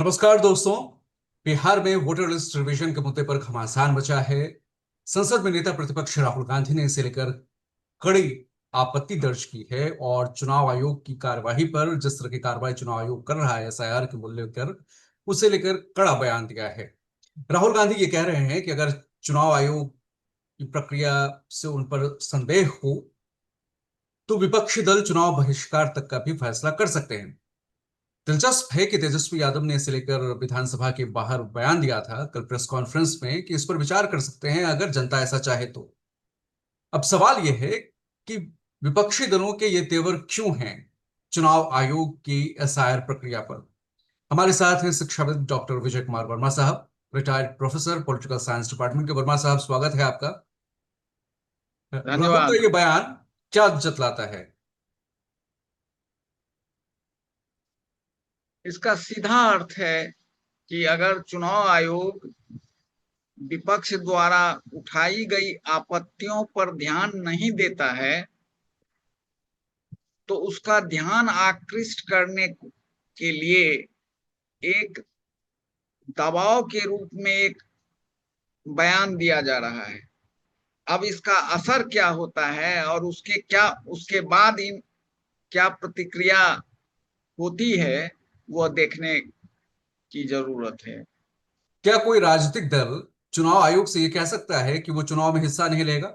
नमस्कार दोस्तों। बिहार में वोटर लिस्ट रिवीजन के मुद्दे पर घमासान मचा है। संसद में नेता प्रतिपक्ष राहुल गांधी ने इसे लेकर कड़ी आपत्ति दर्ज की है और चुनाव आयोग की कार्यवाही पर, जिस तरह की कार्रवाई चुनाव आयोग कर रहा है एसआईआर के मूल्य लेकर, उसे लेकर कड़ा बयान दिया है। राहुल गांधी ये कह रहे हैं कि अगर चुनाव आयोग की प्रक्रिया से उन पर संदेह हो तो विपक्षी दल चुनाव बहिष्कार तक का भी फैसला कर सकते हैं। दिलचस्प है कि तेजस्वी यादव ने इसे लेकर विधानसभा के बाहर बयान दिया था कल प्रेस कॉन्फ्रेंस में कि इस पर विचार कर सकते हैं अगर जनता ऐसा चाहे तो। अब सवाल यह है कि विपक्षी दलों के ये तेवर क्यों हैं चुनाव आयोग की एसआईआर प्रक्रिया पर। हमारे साथ हैं शिक्षाविद डॉक्टर विजय कुमार वर्मा साहब, retired professor political science department के। वर्मा साहब, स्वागत है आपका। राहुल धन्यवाद। का ये बयान क्या जतलाता है? इसका सीधा अर्थ है कि अगर चुनाव आयोग विपक्ष द्वारा उठाई गई आपत्तियों पर ध्यान नहीं देता है तो उसका ध्यान आकृष्ट करने के लिए एक दबाव के रूप में एक बयान दिया जा रहा है। अब इसका असर क्या होता है और उसके बाद इन क्या प्रतिक्रिया होती है, वह देखने की जरूरत है। क्या कोई राजनीतिक दल चुनाव आयोग से यह कह सकता है कि वो चुनाव में हिस्सा नहीं लेगा?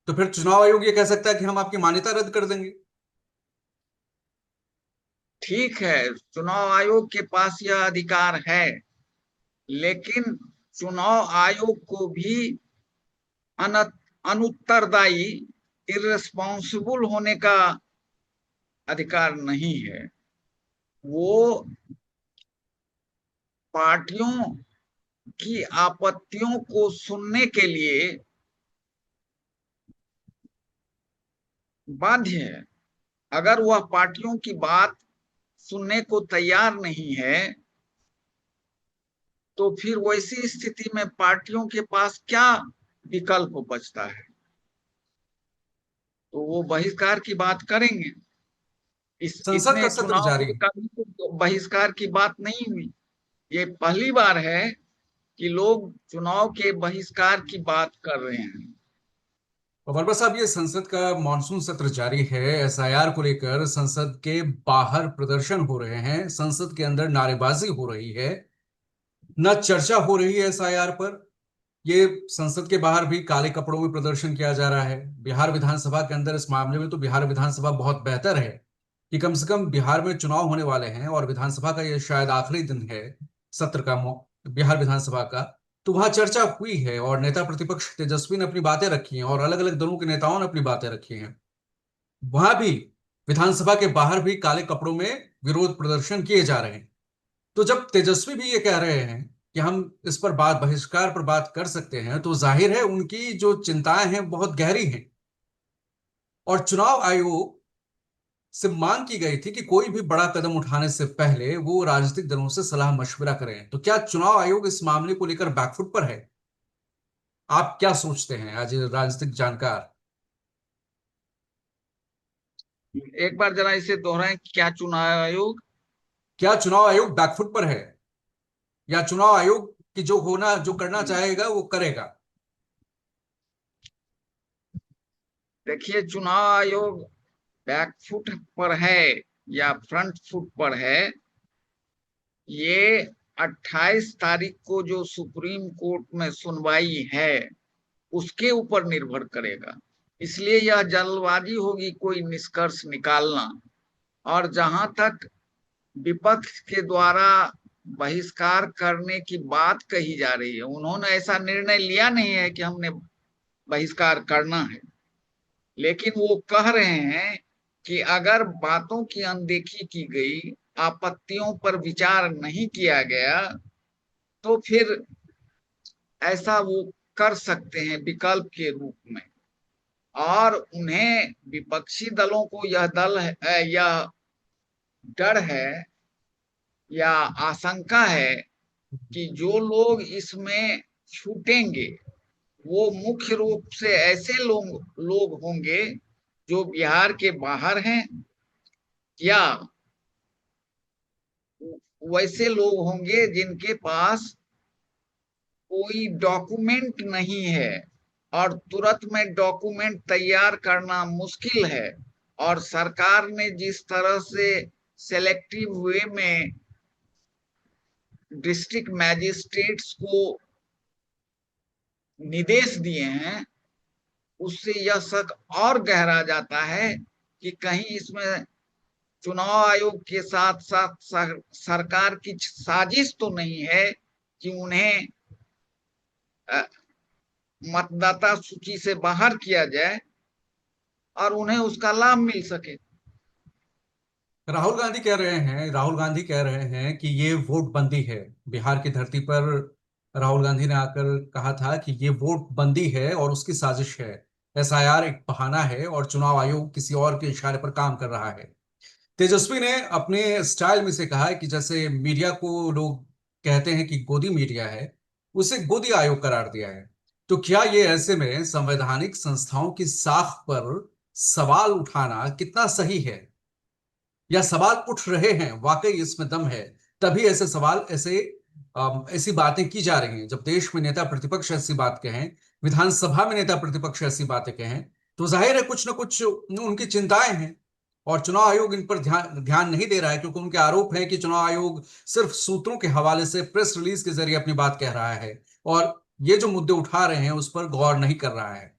तो फिर चुनाव आयोग ये कह सकता है कि हम आपकी मान्यता रद्द कर देंगे। ठीक है, चुनाव आयोग के पास यह अधिकार है, लेकिन चुनाव आयोग को भी अनुत्तरदायी, इररिस्पॉन्सिबल होने का अधिकार नहीं है। वो पार्टियों की आपत्तियों को सुनने के लिए बाध्य है। अगर वह पार्टियों की बात सुनने को तैयार नहीं है तो फिर वैसी स्थिति में पार्टियों के पास क्या विकल्प बचता है? तो वो बहिष्कार की बात करेंगे। संसद इतने का सत्र चुनाव जारी में है। कभी तो बहिष्कार की बात नहीं हुई। ये पहली बार है कि लोग चुनाव के बहिष्कार की बात कर रहे हैं। और वर्मा साहब, ये संसद का मॉनसून सत्र जारी है। एसआईआर को लेकर संसद के बाहर प्रदर्शन हो रहे हैं, संसद के अंदर नारेबाजी हो रही है, न चर्चा हो रही है एसआईआर पर। ये संसद के बाहर भी काले कपड़ों में प्रदर्शन किया जा रहा है। बिहार विधानसभा के अंदर इस मामले में तो बिहार विधानसभा बहुत बेहतर है कि कम से कम बिहार में चुनाव होने वाले हैं और विधानसभा का ये शायद आखिरी दिन है सत्र का, बिहार विधानसभा का। तो वहां चर्चा हुई है और नेता प्रतिपक्ष तेजस्वी ने अपनी बातें रखी हैं और अलग अलग दलों के नेताओं ने अपनी बातें रखी हैं। वहां भी, विधानसभा के बाहर भी काले कपड़ों में विरोध प्रदर्शन किए जा रहे हैं। तो जब तेजस्वी भी ये कह रहे हैं कि हम इस पर बात, बहिष्कार पर बात कर सकते हैं, तो जाहिर है उनकी जो चिंताएं हैं बहुत गहरी हैं। और चुनाव आयोग से मांग की गई थी कि कोई भी बड़ा कदम उठाने से पहले वो राजनीतिक दलों से सलाह मशविरा करें। तो क्या चुनाव आयोग इस मामले को लेकर बैकफुट पर है? आप क्या सोचते हैं आज राजनीतिक जानकार? एक बार जरा इसे दोहराएं, क्या चुनाव आयोग? क्या चुनाव आयोग बैकफुट पर है, या चुनाव आयोग की जो होना, जो करना चाहेगा वो करेगा? देखिए, चुनाव आयोग बैकफुट पर है या फ्रंट फुट पर है, ये 28 तारीख को जो सुप्रीम कोर्ट में सुनवाई है उसके ऊपर निर्भर करेगा। इसलिए यह जल्दबाजी होगी कोई निष्कर्ष निकालना। और जहां तक विपक्ष के द्वारा बहिष्कार करने की बात कही जा रही है, उन्होंने ऐसा निर्णय लिया नहीं है कि हमने बहिष्कार करना है, लेकिन वो कह रहे हैं कि अगर बातों की अनदेखी की गई, आपत्तियों पर विचार नहीं किया गया, तो फिर ऐसा वो कर सकते हैं विकल्प के रूप में। और उन्हें, विपक्षी दलों को यह डर है या आशंका है कि जो लोग इसमें छूटेंगे वो मुख्य रूप से ऐसे लोग होंगे जो बिहार के बाहर हैं या वैसे लोग होंगे जिनके पास कोई डॉक्यूमेंट नहीं है, और तुरंत में डॉक्यूमेंट तैयार करना मुश्किल है। और सरकार ने जिस तरह से सेलेक्टिव वे में डिस्ट्रिक्ट मैजिस्ट्रेट्स को निर्देश दिए हैं, उससे यह शक और गहरा जाता है कि कहीं इसमें चुनाव आयोग के साथ साथ सरकार की साजिश तो नहीं है कि उन्हें मतदाता सूची से बाहर किया जाए और उन्हें उसका लाभ मिल सके। राहुल गांधी कह रहे हैं कि ये वोट बंदी है। बिहार की धरती पर राहुल गांधी ने आकर कहा था कि ये वोट बंदी है और उसकी साजिश है। एसआईआर एक बहाना है और चुनाव आयोग किसी और के इशारे पर काम कर रहा है। तेजस्वी ने अपने स्टाइल में से कहा है कि जैसे मीडिया को लोग कहते हैं कि गोदी मीडिया है, उसे गोदी आयोग करार दिया है। तो क्या ये ऐसे में संवैधानिक संस्थाओं की साख पर सवाल उठाना कितना सही है? या सवाल उठ रहे हैं, वाकई इसमें दम है, तभी ऐसे सवाल, ऐसी बातें की जा रही हैं। जब देश में नेता प्रतिपक्ष ऐसी बात कहें, विधानसभा में नेता प्रतिपक्ष ऐसी बातें कहें, तो जाहिर है कुछ ना कुछ उनकी चिंताएं हैं। और चुनाव आयोग इन पर ध्यान ध्यान नहीं दे रहा है, क्योंकि उनके आरोप है कि चुनाव आयोग सिर्फ सूत्रों के हवाले से प्रेस रिलीज के जरिए अपनी बात कह रहा है और ये जो मुद्दे उठा रहे हैं उस पर गौर नहीं कर रहा है।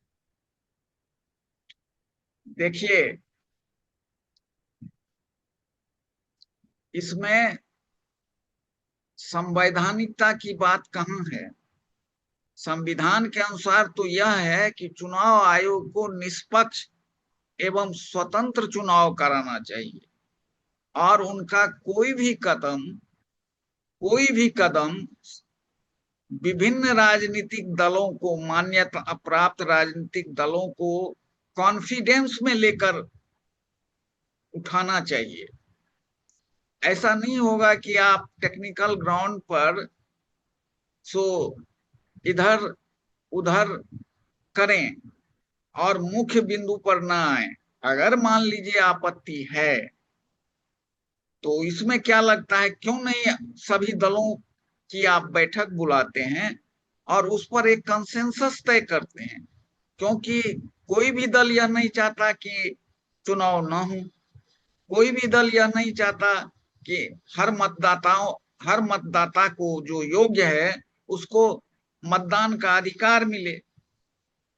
देखिए, इसमें संवैधानिकता की बात कहाँ है? संविधान के अनुसार तो यह है कि चुनाव आयोग को निष्पक्ष एवं स्वतंत्र चुनाव कराना चाहिए, और उनका कोई भी कदम विभिन्न राजनीतिक दलों को, मान्यता प्राप्त राजनीतिक दलों को कॉन्फिडेंस में लेकर उठाना चाहिए। ऐसा नहीं होगा कि आप टेक्निकल ग्राउंड पर सो इधर उधर करें और मुख्य बिंदु पर ना आए। अगर मान लीजिए आपत्ति है, तो इसमें क्या लगता है, क्यों नहीं सभी दलों की आप बैठक बुलाते हैं और उस पर एक कंसेंसस तय करते हैं? क्योंकि कोई भी दल यह नहीं चाहता कि चुनाव ना हो। कोई भी दल यह नहीं चाहता कि हर मतदाता को जो योग्य है उसको मतदान का अधिकार मिले।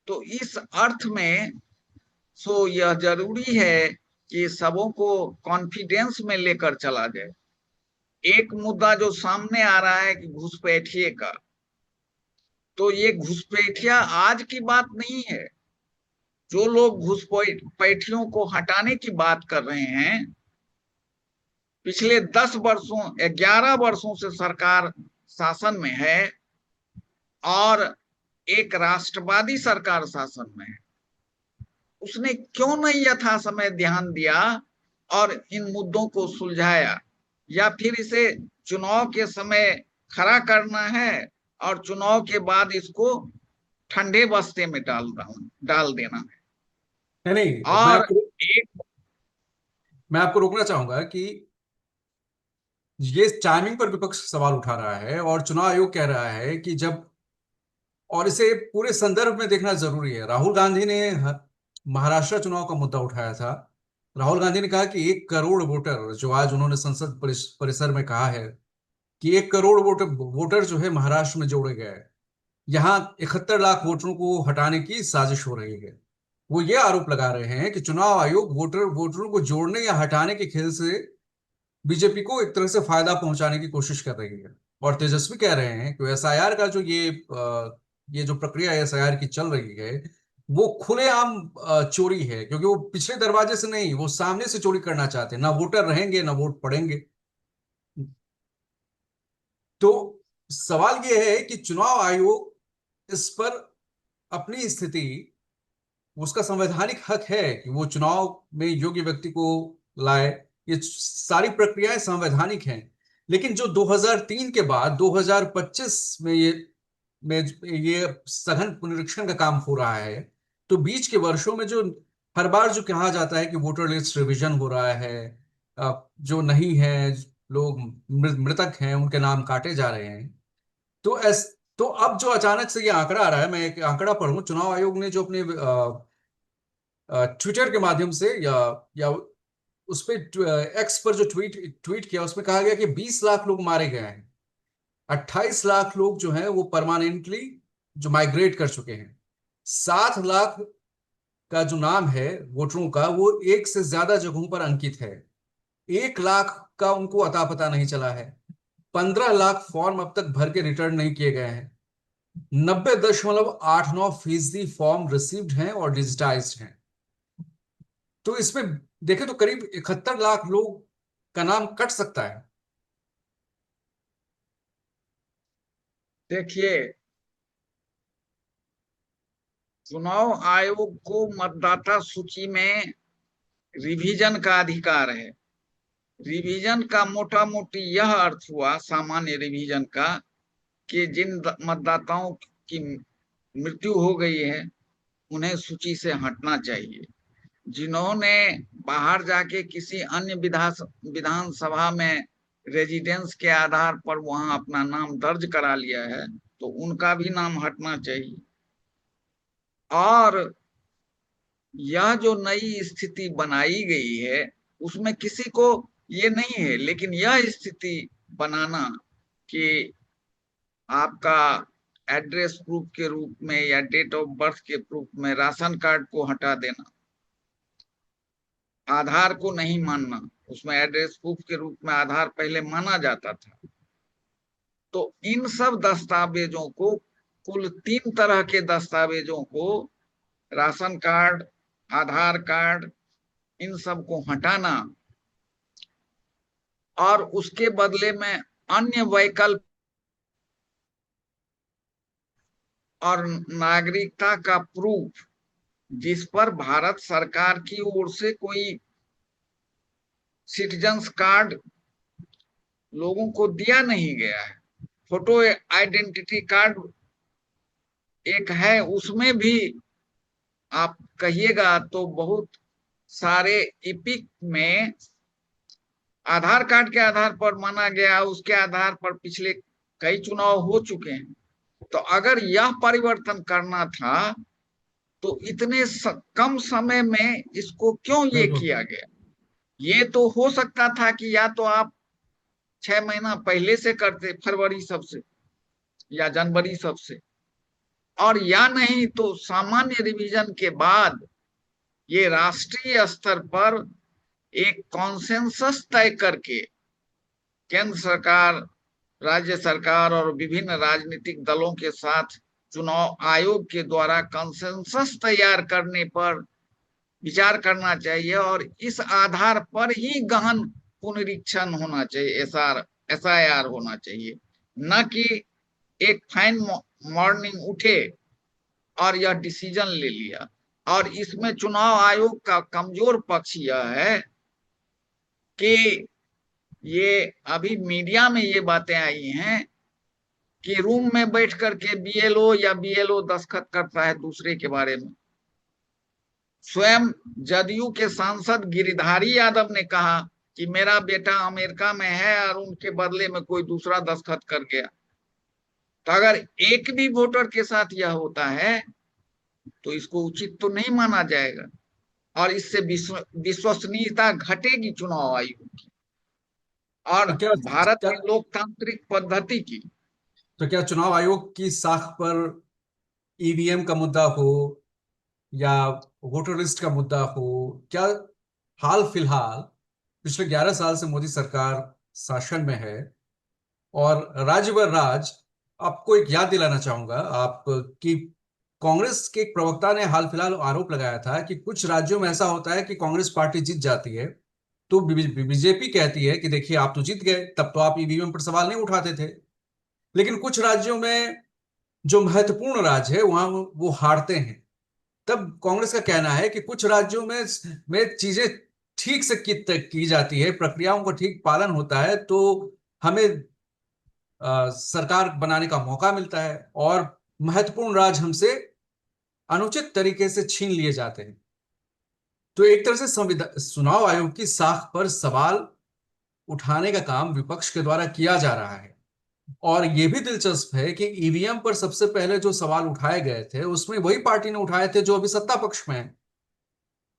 तो इस अर्थ में यह जरूरी है कि सबों को कॉन्फिडेंस में लेकर चला जाए। एक मुद्दा जो सामने आ रहा है कि घुसपैठिए का, तो ये घुसपैठिया आज की बात नहीं है। जो लोग घुसपैठियों को हटाने की बात कर रहे हैं, पिछले 11 वर्षों से सरकार शासन में है और एक राष्ट्रवादी सरकार शासन में है। उसने क्यों नहीं यथा समय ध्यान दिया और इन मुद्दों को सुलझाया? या फिर इसे चुनाव के समय खड़ा करना है और चुनाव के बाद इसको ठंडे बस्ते में डाल देना है? नहीं नहीं, और एक मैं आपको रोकना चाहूंगा कि ये टाइमिंग पर विपक्ष सवाल उठा रहा है और चुनाव आयोग कह रहा है कि जब, और इसे पूरे संदर्भ में देखना जरूरी है। राहुल गांधी ने महाराष्ट्र चुनाव का मुद्दा उठाया था। राहुल गांधी ने कहा कि 1 करोड़ वोटर, जो आज उन्होंने संसद परिसर में कहा है कि 1 करोड़ वोटर जो है महाराष्ट्र में जोड़े गए हैं, यहाँ 71 लाख वोटरों को हटाने की साजिश हो रही है। वो ये आरोप लगा रहे हैं कि चुनाव आयोग वोटरों को जोड़ने या हटाने के खेल से बीजेपी को एक तरह से फायदा पहुंचाने की कोशिश कर रही है। और तेजस्वी कह रहे हैं कि एसआईआर का जो ये जो प्रक्रिया एसआईआर की चल रही है, वो खुलेआम चोरी है, क्योंकि वो पिछले दरवाजे से नहीं, वो सामने से चोरी करना चाहते हैं। ना वोटर रहेंगे ना वोट पड़ेंगे। तो सवाल ये है कि चुनाव आयोग इस पर अपनी स्थिति, उसका संवैधानिक हक है कि वो चुनाव में योग्य व्यक्ति को लाए। ये सारी प्रक्रियाएं संवैधानिक हैं। लेकिन जो 2003 के बाद 2025 में ये सघन पुनरीक्षण का काम हो रहा है, तो बीच के वर्षों में जो हर बार जो कहा जाता है कि वोटर लिस्ट रिवीजन हो रहा है, जो नहीं है, लोग मृतक हैं, उनके नाम काटे जा रहे हैं। तो तो अब जो अचानक से ये आंकड़ा आ रहा है, मैं एक आंकड़ा पढ़ूं, चुनाव आयोग ने जो अपने ट्विटर के माध्यम से या उस पे एक्स पर जो ट्वीट ट्वीट किया, उसमें कहा गया कि 20 लाख लोग मारे गए हैं, 28 लाख लोग जो हैं वो परमानेंटली जो माइग्रेट कर चुके हैं, 7 लाख का जो नाम है वोटरों का, वो एक से ज्यादा जगहों पर अंकित है, 1 लाख का उनको अता पता नहीं चला है, 15 लाख फॉर्म अब तक भर के रिटर्न नहीं किए गए हैं, 90.89% फॉर्म रिसीव्ड हैं और डिजिटाइज्ड हैं। तो इसमें देखें तो करीब 71 लाख लोग का नाम कट सकता है। देखिए, चुनाव आयोग को मतदाता सूची में रिवीजन का अधिकार है। रिवीजन का मोटा मोटी यह अर्थ हुआ, सामान्य रिवीजन का, कि जिन मतदाताओं की मृत्यु हो गई है उन्हें सूची से हटना चाहिए। जिन्होंने बाहर जाके किसी अन्य विधानसभा में रेजिडेंस के आधार पर वहां अपना नाम दर्ज करा लिया है, तो उनका भी नाम हटना चाहिए। और यह जो नई स्थिति बनाई गई है उसमें किसी को ये नहीं है, लेकिन यह स्थिति बनाना कि आपका एड्रेस प्रूफ के रूप में या डेट ऑफ बर्थ के प्रूफ में राशन कार्ड को हटा देना, आधार को नहीं मानना, उसमें एड्रेस प्रूफ के रूप में आधार पहले माना जाता था। तो इन सब दस्तावेजों को, कुल 3 तरह के दस्तावेजों को, राशन कार्ड, आधार कार्ड, इन सब को हटाना और उसके बदले में अन्य वैकल्प और नागरिकता का प्रूफ, जिस पर भारत सरकार की ओर से कोई सिटीजन्स कार्ड लोगों को दिया नहीं गया है। फोटो आइडेंटिटी कार्ड एक है, उसमें भी आप कहिएगा तो बहुत सारे इपिक में आधार कार्ड के आधार पर माना गया, उसके आधार पर पिछले कई चुनाव हो चुके हैं। तो अगर यह परिवर्तन करना था तो इतने कम समय में इसको क्यों ये बिल्कुल। किया गया? ये तो हो सकता था कि या तो आप 6 महीना पहले से करते, फरवरी सबसे या जनवरी सबसे, और या नहीं तो सामान्य रिवीजन के बाद ये राष्ट्रीय स्तर पर एक कॉन्सेंसस तय करके केंद्र सरकार, राज्य सरकार और विभिन्न राजनीतिक दलों के साथ चुनाव आयोग के द्वारा कंसेंसस तैयार करने पर विचार करना चाहिए, और इस आधार पर ही गहन पुनरीक्षण होना चाहिए, SIR होना चाहिए, न कि एक फाइन मॉर्निंग उठे और यह डिसीजन ले लिया। और इसमें चुनाव आयोग का कमजोर पक्ष यह है कि ये अभी मीडिया में ये बातें आई हैं कि रूम में बैठ करके BLO या BLO दस्तखत करता है दूसरे के बारे में। स्वयं जदयू के सांसद गिरिधारी यादव ने कहा कि मेरा बेटा अमेरिका में है और उनके बदले में कोई दूसरा दस्तखत कर गया। तो अगर एक भी वोटर के साथ यह होता है तो इसको उचित तो नहीं माना जाएगा, और इससे विश्वसनीयता घटेगी चुनाव आयोग की और तो क्या भारत क्या की लोकतांत्रिक पद्धति की। तो क्या चुनाव आयोग की साख पर ईवीएम का मुद्दा हो या वोटर लिस्ट का मुद्दा हो, क्या हाल फिलहाल पिछले 11 साल से मोदी सरकार शासन में है और राज्य बर राज, आपको एक याद दिलाना चाहूंगा आप कि कांग्रेस के एक प्रवक्ता ने हाल फिलहाल आरोप लगाया था कि कुछ राज्यों में ऐसा होता है कि कांग्रेस पार्टी जीत जाती है तो बीजेपी कहती है कि देखिए आप तो जीत गए, तब तो आप ईवीएम पर सवाल नहीं उठाते थे, लेकिन कुछ राज्यों में जो महत्वपूर्ण राज्य है वहां वो हारते हैं। तब कांग्रेस का कहना है कि कुछ राज्यों में चीजें ठीक से की जाती है, प्रक्रियाओं का ठीक पालन होता है, तो हमें सरकार बनाने का मौका मिलता है, और महत्वपूर्ण राज्य हमसे अनुचित तरीके से छीन लिए जाते हैं। तो एक तरह से संविधान चुनाव आयोग की साख पर सवाल उठाने का काम विपक्ष के द्वारा किया जा रहा है। और ये भी दिलचस्प है कि ईवीएम पर सबसे पहले जो सवाल उठाए गए थे उसमें वही पार्टी ने उठाए थे जो अभी सत्ता पक्ष में है।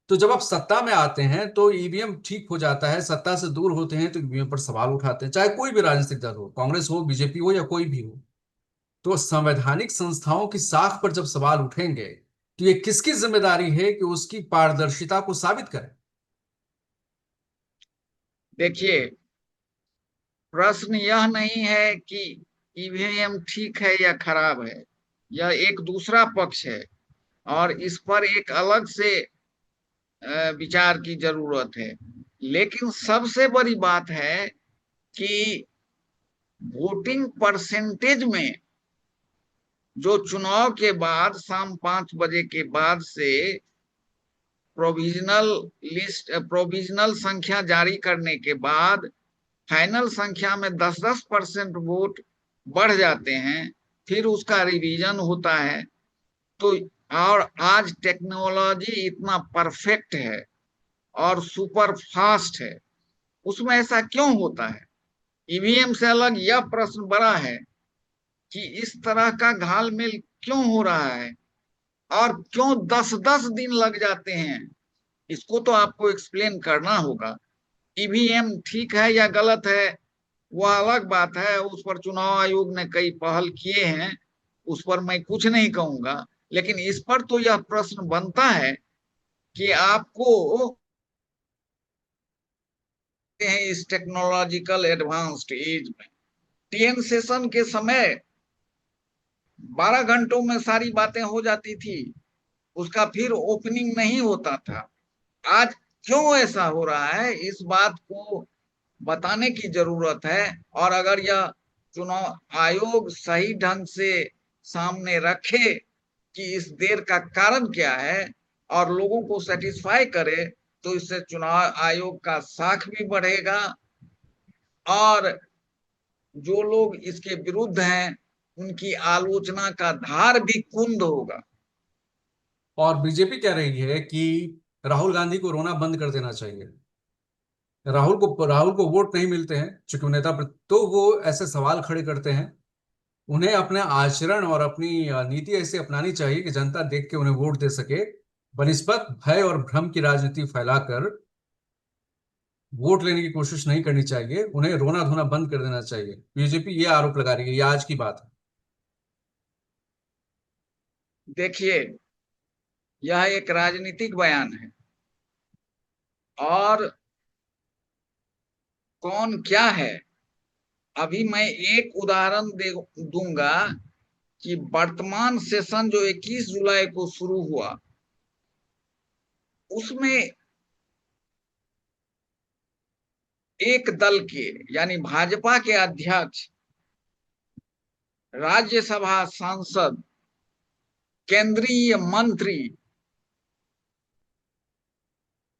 तो जब आप सत्ता में आते हैं तो ईवीएम ठीक हो जाता है, सत्ता से दूर होते हैं तो ईवीएम पर सवाल उठाते हैं, चाहे कोई भी राजनीतिक दल हो, कांग्रेस हो, बीजेपी हो या कोई भी हो। तो संवैधानिक संस्थाओं की साख पर जब सवाल उठेंगे तो ये किसकी जिम्मेदारी है कि उसकी पारदर्शिता को साबित करे। देखिए, प्रश्न यह नहीं है कि ईवीएम ठीक है या खराब है, यह एक दूसरा पक्ष है और इस पर एक अलग से विचार की जरूरत है। लेकिन सबसे बड़ी बात है कि वोटिंग परसेंटेज में जो चुनाव के बाद शाम 5 बजे के बाद से प्रोविजनल संख्या जारी करने के बाद फाइनल संख्या में 10-10% वोट बढ़ जाते हैं, फिर उसका रिवीजन होता है। तो और आज टेक्नोलॉजी इतना परफेक्ट है और सुपर फास्ट है, उसमें ऐसा क्यों होता है? ईवीएम से अलग यह प्रश्न बड़ा है कि इस तरह का घालमेल क्यों हो रहा है और क्यों 10-10 दिन लग जाते हैं। इसको तो आपको एक्सप्लेन करना होगा। ईवीएम ठीक है या गलत है वह अलग बात है, उस पर चुनाव आयोग ने कई पहल किए हैं, उस पर मैं कुछ नहीं कहूंगा। लेकिन इस पर तो यह प्रश्न बनता है कि आपको हैं इस टेक्नोलॉजिकल एडवांस्ड एज में, टीएन सेशन के समय 12 घंटों में सारी बातें हो जाती थी, उसका फिर ओपनिंग नहीं होता था। आज क्यों ऐसा हो रहा है, इस बात को बताने की जरूरत है। और अगर यह चुनाव आयोग सही ढंग से सामने रखे कि इस देर का कारण क्या है और लोगों को सेटिस्फाई करे, तो इससे चुनाव आयोग का साख भी बढ़ेगा और जो लोग इसके विरुद्ध हैं उनकी आलोचना का धार भी कुंद होगा। और बीजेपी कह रही है कि राहुल गांधी को रोना बंद कर देना चाहिए। राहुल को वोट नहीं मिलते हैं चूंकि वो तो वो ऐसे सवाल खड़े करते हैं। उन्हें अपने आचरण और अपनी नीति ऐसे अपनानी चाहिए कि जनता देख के उन्हें वोट दे सके, बनिस्बत भय और भ्रम की राजनीति फैलाकर वोट लेने की कोशिश नहीं करनी चाहिए। उन्हें रोना धोना बंद कर देना चाहिए। बीजेपी ये आरोप लगा रही है, ये आज की बात है। देखिए, यह एक राजनीतिक बयान है और कौन क्या है, अभी मैं एक उदाहरण दे दूंगा कि वर्तमान सेशन जो 21 जुलाई को शुरू हुआ, उसमें एक दल के यानी भाजपा के अध्यक्ष, राज्यसभा सांसद, केंद्रीय मंत्री,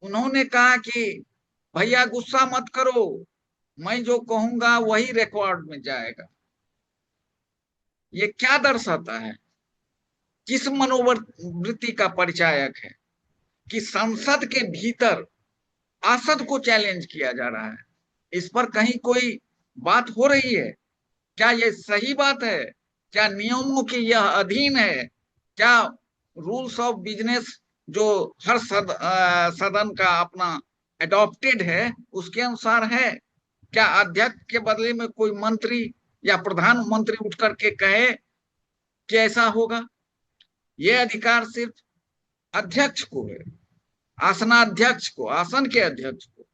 उन्होंने कहा कि भैया गुस्सा मत करो, मैं जो कहूंगा वही रिकॉर्ड में जाएगा। ये क्या दर्शाता है, किस मनोवृत्ति का परिचायक है कि संसद के भीतर आसद को चैलेंज किया जा रहा है। इस पर कहीं कोई बात हो रही है? क्या ये सही बात है? क्या नियमों के यह अधीन है? क्या रूल्स ऑफ बिजनेस जो हर सदन का अपना एडॉप्टेड है उसके अनुसार है? क्या अध्यक्ष के बदले में कोई मंत्री या प्रधानमंत्री उठ करके कहे कि ऐसा होगा? ये अधिकार सिर्फ अध्यक्ष को है, आसनाध्यक्ष को, आसन के अध्यक्ष को।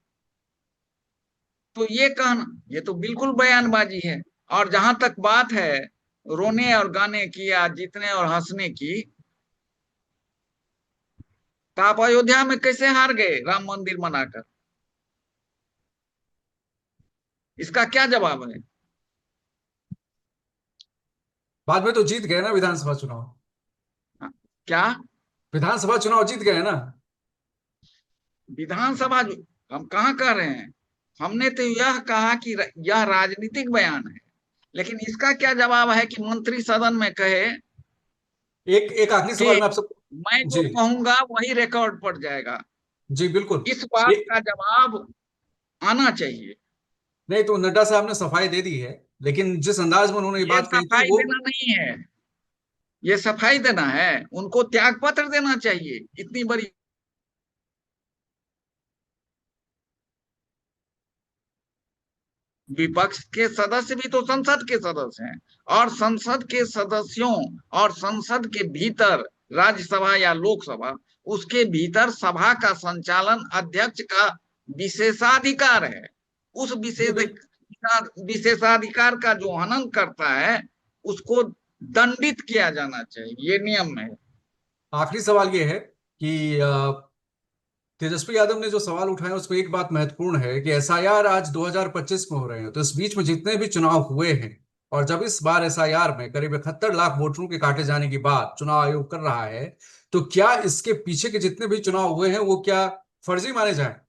तो ये कहना, ये तो बिल्कुल बयानबाजी है। और जहां तक बात है रोने और गाने की या जीतने और हंसने की, तो आप अयोध्या में कैसे हार गए राम मंदिर बनाकर? इसका क्या जवाब है? बाद में तो जीत गए ना विधानसभा चुनाव। क्या विधानसभा चुनाव जीत गए ना। विधानसभा हम कहाँ कह रहे हैं? हमने तो यह कहा कि यह राजनीतिक बयान है, लेकिन इसका क्या जवाब है कि मंत्री सदन में कहे एक एक आखिरी कि सवाल मैं आपसे। मैं जो जी। कहूंगा वही रिकॉर्ड पड़ जाएगा। जी बिल्कुल। इस बात ये का जवाब आना चाहिए। नहीं तो नड्डा साहब ने सफाई दे दी है, लेकिन जिस अंदाज में उन्होंने ये ये बात कही थी सफाई वो। देना नहीं है, ये सफाई देना है, उनको त्याग पत्र देना चाहिए। इतनी बड़ी विपक्ष के सदस्य भी तो संसद के सदस्य हैं, और संसद के सदस्यों और संसद के भीतर, राज्यसभा या लोकसभा, उसके भीतर सभा का संचालन अध्यक्ष का विशेषाधिकार है। उस जी बिल्कुल। विशेषाधिकार का जो हनन करता है उसको दंडित किया जाना चाहिए, ये नियम है। आखिरी सवाल ये है कि तेजस्वी यादव ने जो सवाल उठाया उसमें एक बात महत्वपूर्ण है कि एसआईआर आज 2025 में हो रहे हैं, तो इस बीच में जितने भी चुनाव हुए हैं, और जब इस बार एसआईआर में करीब 71 लाख वोटरों के काटे जाने की बात चुनाव आयोग कर रहा है, तो क्या इसके पीछे के जितने भी चुनाव हुए हैं वो क्या फर्जी माने जाए?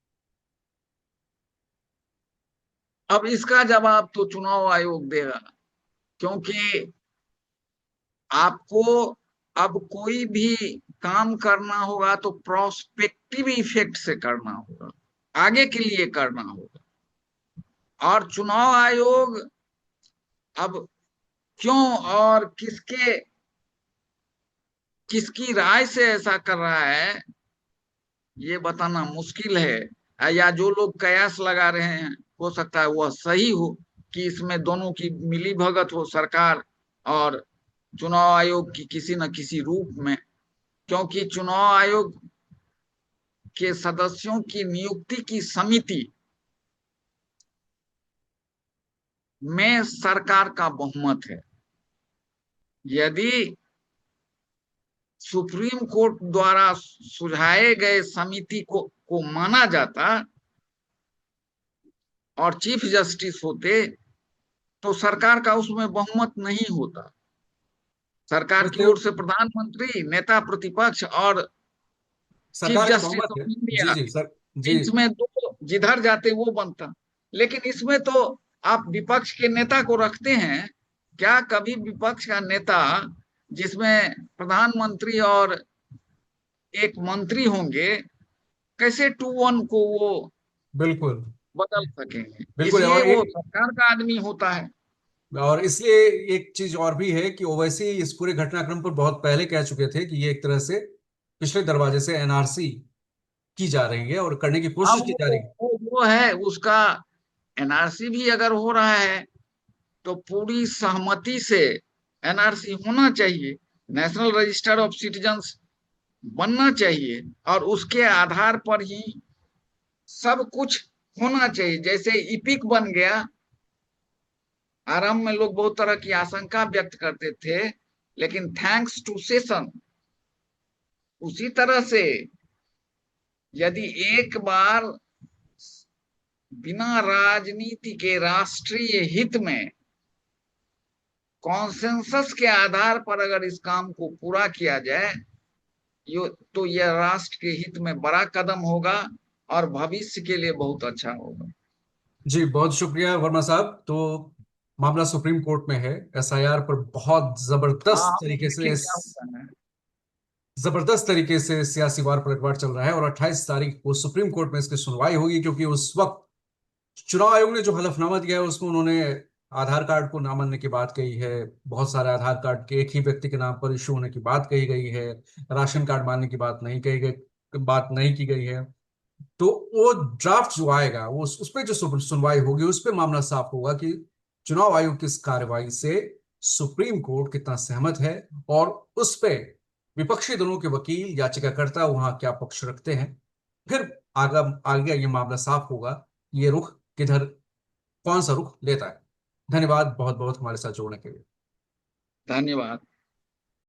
अब इसका जवाब तो चुनाव आयोग देगा, क्योंकि आपको अब कोई भी काम करना होगा तो प्रोस्पेक्टिव इफेक्ट से करना होगा, आगे के लिए करना होगा। और चुनाव आयोग अब क्यों और किसकी राय से ऐसा कर रहा है ये बताना मुश्किल है, या जो लोग कयास लगा रहे हैं हो सकता है वह सही हो, कि इसमें दोनों की मिली भगत हो, सरकार और चुनाव आयोग की किसी न किसी रूप में। क्योंकि चुनाव आयोग के सदस्यों की नियुक्ति की समिति में सरकार का बहुमत है। यदि सुप्रीम कोर्ट द्वारा सुझाए गए समिति को माना जाता और चीफ जस्टिस होते, तो सरकार का उसमें बहुमत नहीं होता। सरकार की वैसे ओर से प्रधानमंत्री, नेता प्रतिपक्ष और चीफ सरकार का जस्टिस बहुमत ऑफ है। जी इंडिया, जी सर। जी। इसमें दो जिधर जाते वो बनता। लेकिन इसमें तो आप विपक्ष के नेता को रखते हैं, क्या कभी विपक्ष का नेता, जिसमें प्रधानमंत्री और एक मंत्री होंगे, कैसे 2-1 को वो बिल्कुल। बदल सकेंगे? बिल्कुल। इसलिए वो सरकार का आदमी होता है। और इसलिए एक चीज और भी है कि ओवैसी इस पूरे घटनाक्रम पर बहुत पहले कह चुके थे कि ये एक तरह से पिछले दरवाजे से एनआरसी की जा रही है और करने की अब कोशिश की जा रही है। वो है उसका। एनआरसी भी अगर हो रहा है तो पूरी सहमति से एनआरसी होना चाहिए, नेशनल रजिस्टर ऑफ सिटीजन्स बनना चाहिए, और उसके आधार पर ही सब कुछ होना चाहिए। जैसे इपिक बन गया, आरंभ में लोग बहुत तरह की आशंका व्यक्त करते थे, लेकिन थैंक्स टू सेशन, उसी तरह से यदि एक बार बिना राजनीति के राष्ट्रीय हित में कॉन्सेंसस के आधार पर अगर इस काम को पूरा किया जाए, यो तो यह राष्ट्र के हित में बड़ा कदम होगा और भविष्य के लिए बहुत अच्छा होगा। जी बहुत शुक्रिया वर्मा साहब। तो मामला सुप्रीम कोर्ट में है, एसआईआर पर बहुत हाँ, जबरदस्त हम तरीके से देखें क्या होता है। सियासी वार पलटवार चल रहा है, और 28 तारीख को सुप्रीम कोर्ट में इसकी सुनवाई होगी, क्योंकि उस वक्त चुनाव आयोग ने जो हलफनामा दिया है उसमें उन्होंने आधार कार्ड को ना मानने की बात कही है, बहुत सारे आधार कार्ड के एक ही व्यक्ति के नाम पर इशू होने की बात कही गई है, राशन कार्ड मानने की बात नहीं की गई है। तो वो ड्राफ्ट जो आएगा वो उस पे जो सुनवाई होगी उस पे मामला साफ होगा कि चुनाव आयोग की इस कार्रवाई से सुप्रीम कोर्ट कितना सहमत है, और उस पे विपक्षी दलों के वकील याचिकाकर्ता वहां क्या पक्ष रखते हैं। फिर आगे आगे ये मामला साफ होगा, ये रुख किधर, कौन सा रुख लेता है। धन्यवाद बहुत बहुत हमारे साथ जोड़ने के लिए। धन्यवाद।